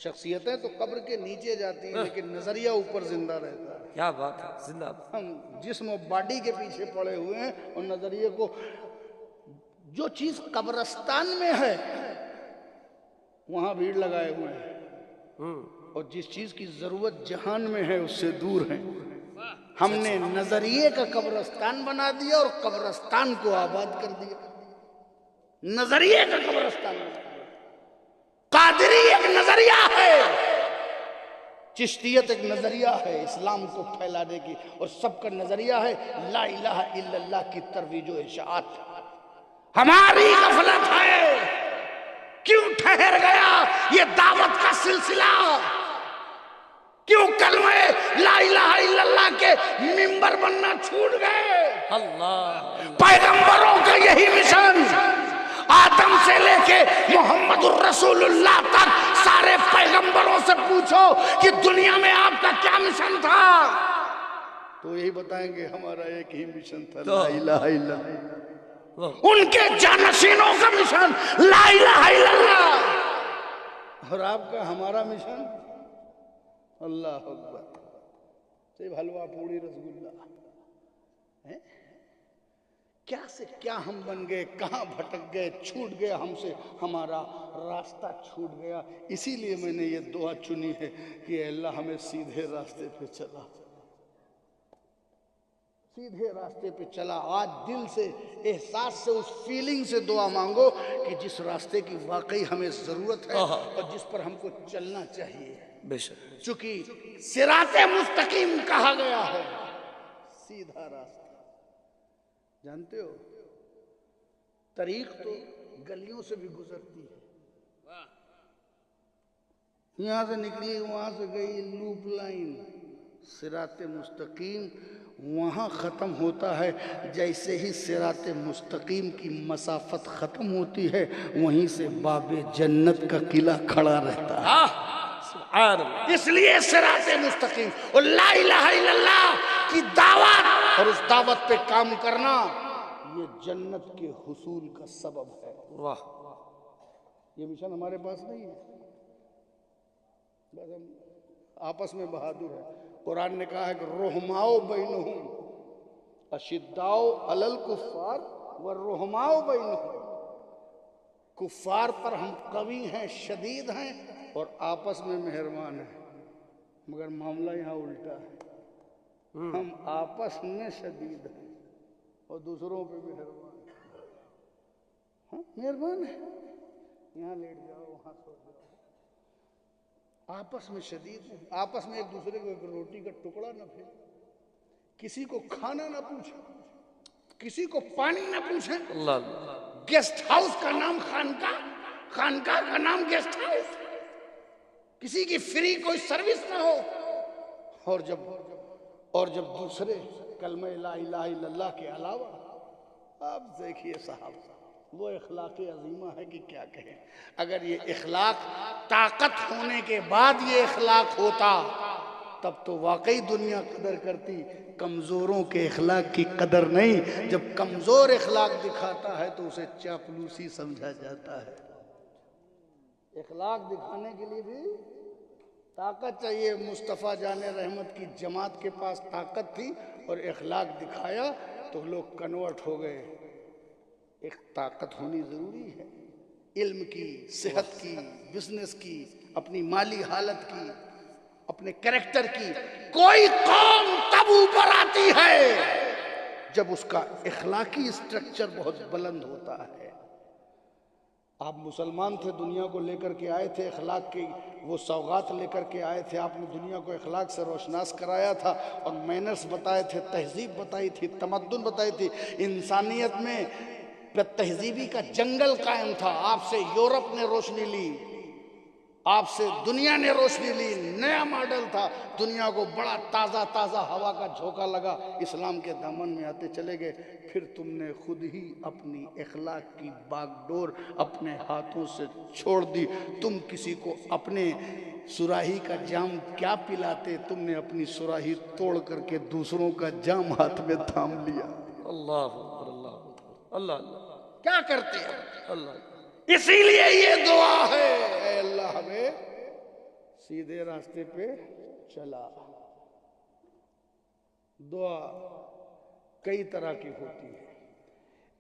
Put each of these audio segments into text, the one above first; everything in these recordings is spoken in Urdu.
شخصیتیں تو قبر کے نیچے جاتی ہیں لیکن نظریہ اوپر زندہ رہتا ہے. کیا بات ہے، زندہ. ہم جسم و باڈی کے پیچھے پڑے ہوئے ہیں اور نظریے کو، جو چیز قبرستان میں ہے وہاں بھیڑ لگائے ہوئے ہیں، اور جس چیز کی ضرورت جہان میں ہے اس سے دور ہیں. ہم نے نظریے کا قبرستان بنا دیا اور قبرستان کو آباد کر دیا. نظریے کا قبرستان بنا دیا. قادری ایک نظریہ ہے، چشتیت ایک نظریہ ہے اسلام کو پھیلانے کی، اور سب کا نظریہ ہے لا الہ الا اللہ کی ترویج و اشاعت. ہماری غفلت ہے، کیوں ٹھہر گیا یہ دعوت کا سلسلہ؟ کیوں کلمہ لا الہ الا اللہ کے منبر بننا چھوٹ گئے؟ اللہ. پیغمبروں کا یہی مشن، آدم سے لے کے محمد الرسول اللہ تک سارے پیغمبروں سے پوچھو کہ دنیا میں آپ کا کیا مشن تھا، تو یہی بتائیں گے ہمارا ایک ہی مشن تھا، لا الہ الا اللہ. ان کے جانشینوں کا مشن لا الہ الا اللہ، اور آپ کا ہمارا مشن اللہ اکبر. صرف حلوہ پوڑی رسگلہ. کیا سے کیا ہم بن گئے، کہاں بھٹک گئے، چھوٹ گیا ہم سے ہمارا راستہ، چھوٹ گیا. اسی لیے میں نے یہ دعا چنی ہے کہ اے اللہ ہمیں سیدھے راستے پہ چلا، سیدھے راستے پہ چلا. آج دل سے، احساس سے، اس فیلنگ سے دعا مانگو کہ جس راستے کی واقعی ہمیں ضرورت ہے اور جس پر ہم کو چلنا چاہیے. بے شک. چونکہ صراط مستقیم کہا گیا ہے، سیدھا راستہ. جانتے ہو طریق تو گلیوں سے بھی گزرتی ہے، یہاں سے نکلی وہاں سے گئی لوپ لائن. صراط مستقیم وہاں ختم ہوتا ہے، جیسے ہی صراط مستقیم کی مسافت ختم ہوتی ہے وہیں سے باب جنت کا قلعہ کھڑا رہتا ہے. سبحان اللہ. اس لیے صراط مستقیم اور لا الہ الا اللہ کی دعوت اور اس دعوت پہ کام کرنا یہ جنت کے حصول کا سبب ہے. واہ. یہ مشن ہمارے پاس نہیں ہے، بس ہم آپس میں بہادر ہیں. قرآن نے کہا ہے کہ رحماؤ بینہم اشداؤ علی الکفار والرحماؤ بینہم. کفار پر ہم قوی ہیں، شدید ہیں، اور آپس میں مہربان ہیں. مگر معاملہ یہاں الٹا ہے، ہم آپس میں شدید ہیں اور دوسروں پہ مہربان ہیں. ہاں مہربان ہیں، یہاں لیٹ جاؤ وہاں سو جاؤ. آپس میں شدید ہیں، آپس میں ایک دوسرے کو ایک روٹی کا ٹکڑا نہ پھیلے، کسی کو کھانا نہ پوچھیں، کسی کو پانی نہ پوچھیں. اللہ اللہ. گیسٹ ہاؤس کا نام خانقاہ، خانقاہ کا نام گیسٹ ہاؤس. کسی کی فری کوئی سروس نہ ہو. اور جب دوسرے کلمہ لا الہ الا اللہ کے علاوہ، آپ دیکھیے صاحب وہ اخلاق عظیمہ ہے کہ کیا کہیں. اگر یہ اخلاق طاقت ہونے کے بعد یہ اخلاق ہوتا تب تو واقعی دنیا قدر کرتی. کمزوروں کے اخلاق کی قدر نہیں، جب کمزور اخلاق دکھاتا ہے تو اسے چاپلوسی سمجھا جاتا ہے. اخلاق دکھانے کے لیے بھی طاقت چاہیے. مصطفیٰ جان رحمت کی جماعت کے پاس طاقت تھی اور اخلاق دکھایا تو لوگ کنورٹ ہو گئے. ایک طاقت ہونی ضروری ہے، علم کی، صحت کی، بزنس کی، اپنی مالی حالت کی، اپنے کریکٹر کی. کوئی قوم تب اوپر آتی ہے جب اس کا اخلاقی اسٹرکچر بہت بلند ہوتا ہے. آپ مسلمان تھے، دنیا کو لے کر کے آئے تھے، اخلاق کی وہ سوغات لے کر کے آئے تھے. آپ نے دنیا کو اخلاق سے روشناس کرایا تھا اور مینرز بتائے تھے، تہذیب بتائی تھی، تمدن بتائی تھی. انسانیت میں تہذیبی کا جنگل قائم تھا. آپ سے یورپ نے روشنی لی، آپ سے دنیا نے روشنی لی. نیا ماڈل تھا، دنیا کو بڑا تازہ تازہ ہوا کا جھونکا لگا. اسلام کے دامن میں آتے چلے گئے. پھر تم نے خود ہی اپنی اخلاق کی باغ ڈور اپنے ہاتھوں سے چھوڑ دی. تم کسی کو اپنے سراہی کا جام کیا پلاتے، تم نے اپنی سراہی توڑ کر کے دوسروں کا جام ہاتھ میں تھام لیا. اللہ اکبر. اللہ اکبر. اللہ اللہ. کیا کرتے ہیں؟ اللہ. اسی لیے یہ دعا ہے، اے اللہ ہمیں سیدھے راستے پہ چلا۔ دعا کئی طرح کی ہوتی ہے۔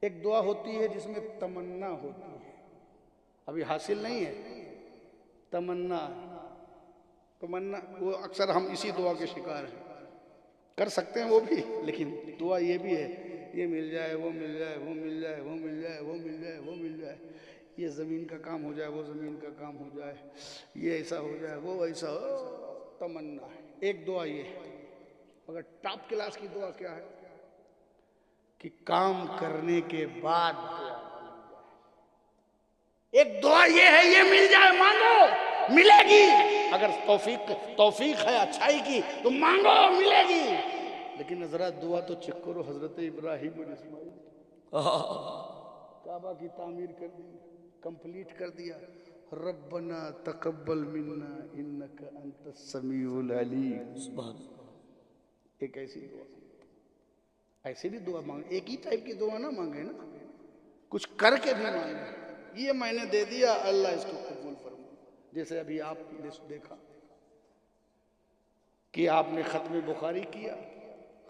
ایک دعا ہوتی ہے جس میں تمنا ہوتی ہے، ابھی حاصل نہیں ہے، تمنا وہ اکثر ہم اسی دعا کے شکار ہیں، کر سکتے ہیں وہ بھی، لیکن دعا یہ بھی ہے، یہ مل جائے، وہ مل جائے، وہ مل جائے، وہ مل جائے، وہ مل جائے، وہ مل جائے، یہ زمین کا کام ہو جائے، وہ زمین کا کام ہو جائے، یہ ایسا ہو جائے، وہ ایسا ہو، تمنا ہے۔ ایک دعا یہ ہے، مگر ٹاپ کلاس کی دعا کیا ہے کہ کام کرنے کے بعد دعا مانگی جائے۔ ایک دعا یہ ہے، یہ مل جائے، مانگو ملے گی، اگر توفیق ہے اچھائی کی تو مانگو ملے گی، لیکن حضرات دعا تو چیک کرو، حضرت ابراہیم اور اسماعیل کعبہ کی تعمیر کر دی، کمپلیٹ کر دیا، ربنا تقبل منا انک انت السمیع العلیم، سبحان ایک ایسی دعا، ایسے بھی دعا مانگے، ایک ہی ٹائپ کی دعا نہ مانگے نا، کچھ کر کے بھی مانگے، یہ میں نے دے دیا اللہ اس کو قبول فرما، جیسے ابھی آپ نے دیکھا کہ آپ نے ختم بخاری کیا،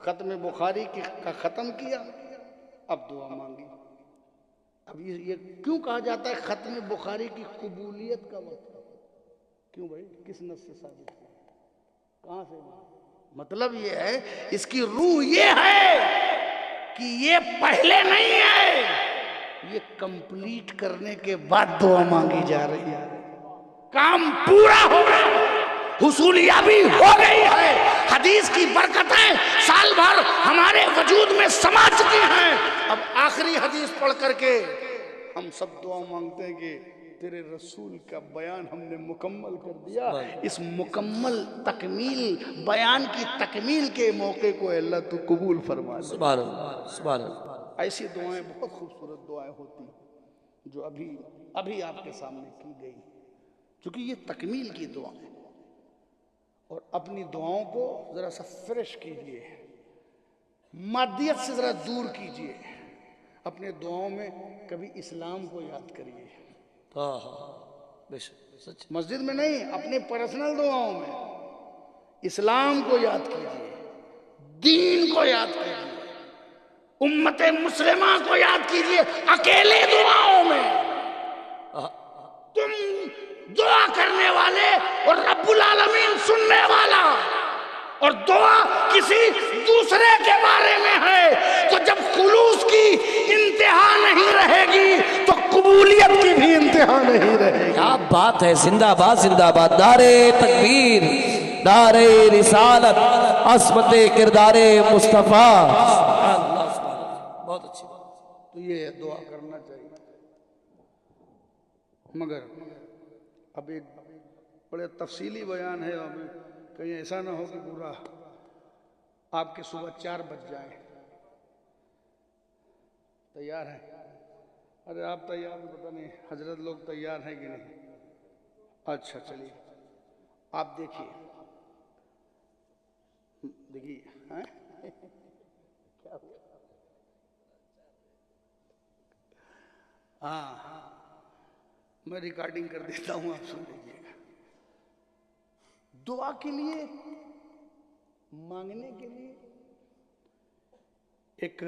ختم بخاری کا ختم کیا، اب دعا مانگی۔ اب یہ کیوں کہا جاتا ہے ختم بخاری کی قبولیت کا وقت؟ کیوں بھائی، کس نص سے ثابت ہے، کہاں سے؟ مطلب یہ ہے، اس کی روح یہ ہے کہ یہ پہلے نہیں ہے، یہ کمپلیٹ کرنے کے بعد دعا مانگی جا رہی ہے، کام پورا ہو گیا، حصولیابی ہو گئی ہے، حدیث کی برکتیں سال بھر ہمارے وجود میں سما چکی ہیں، اب آخری حدیث پڑھ کر کے ہم سب دعا مانگتے ہیں کہ تیرے رسول کا بیان ہم نے مکمل کر دیا، اس مکمل تکمیل بیان کی تکمیل کے موقع کو اللہ تو قبول فرما لے۔ سبحان اللہ، سبحان اللہ۔ ایسی دعائیں بہت خوبصورت دعائیں ہوتی ہیں جو ابھی آپ کے سامنے کی گئی، چونکہ یہ تکمیل کی دعا ہے، اور اپنی دعاؤں کو ذرا سا فریش کیجئے، مادیت سے ذرا دور کیجئے، اپنے دعاؤں میں کبھی اسلام کو یاد کریے، ہاں ہاں بے شک، سچ، مسجد میں نہیں، اپنے پرسنل دعاؤں میں اسلام کو یاد کیجئے، دین کو یاد کیجئے، امت مسلمہ کو یاد کیجئے، اکیلے دعاؤں میں تم دعا کرنے والے اور رب العالمین سننے والا، اور دعا کسی دوسرے کے بارے میں ہے، تو جب خلوص کی انتہا نہیں رہے گی تو قبولیت کی بھی انتہا نہیں رہے گی۔ کیا بات ہے، زندہ باد زندہ باد، نعرہ تکبیر، نعرہ رسالت، عصمت کردار مصطفیٰ، بہت اچھی بات۔ تو یہ دعا کرنا چاہیے، مگر اب ایک بڑے تفصیلی بیان ہے، اب کہیں ایسا نہ ہو کہ پورا آپ کے صبح 4 بج جائیں۔ تیار ہیں؟ ارے آپ تیار ہیں، پتہ نہیں حضرت لوگ تیار ہیں کہ نہیں؟ اچھا چلیے، آپ دیکھیے ہیں کیا ہوا؟ ہاں میں ریکارڈنگ کر دیتا ہوں، آپ سن لیجیے گا۔ دعا کے لیے، مانگنے کے لیے ایک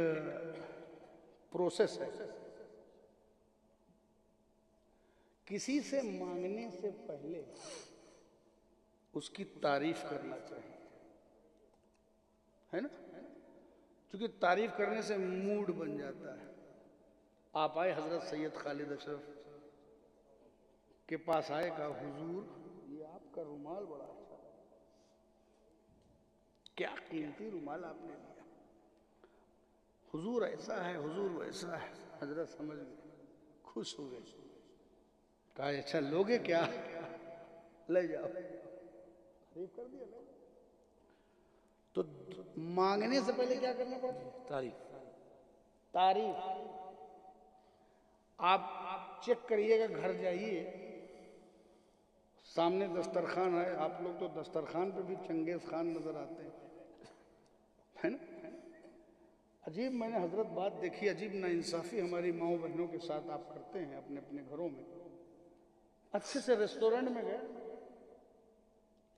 پروسیس ہے، کسی سے مانگنے سے پہلے اس کی تعریف کرنا چاہیے، ہے نا؟ کیونکہ تعریف کرنے سے موڈ بن جاتا ہے۔ آپ آئے حضرت سید خالد اشرف کے پاس آئے، کہا حضور یہ آپ کا رومال بڑا اچھا ہے، کیا قیمتی رومال آپ نے لیا، حضور ایسا ہے، حضور ویسا ہے، حضرت سمجھ گئے، خوش ہو گئے، کہا اچھا لوگے کیا، لے جاؤ، تعریف کر دیا۔ تو مانگنے سے پہلے کیا کرنا پڑتا ہے؟ تعریف۔ آپ چیک کریے گا، گھر جائیے، سامنے دسترخوان ہے، آپ لوگ تو دسترخوان پہ بھی چنگیز خان نظر آتے ہیں، ہے نا؟ عجیب، میں نے حضرت بات دیکھی، عجیب ناانصافی ہماری ماؤں بہنوں کے ساتھ آپ کرتے ہیں اپنے اپنے گھروں میں۔ اچھے سے ریسٹورنٹ میں گئے،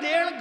1.5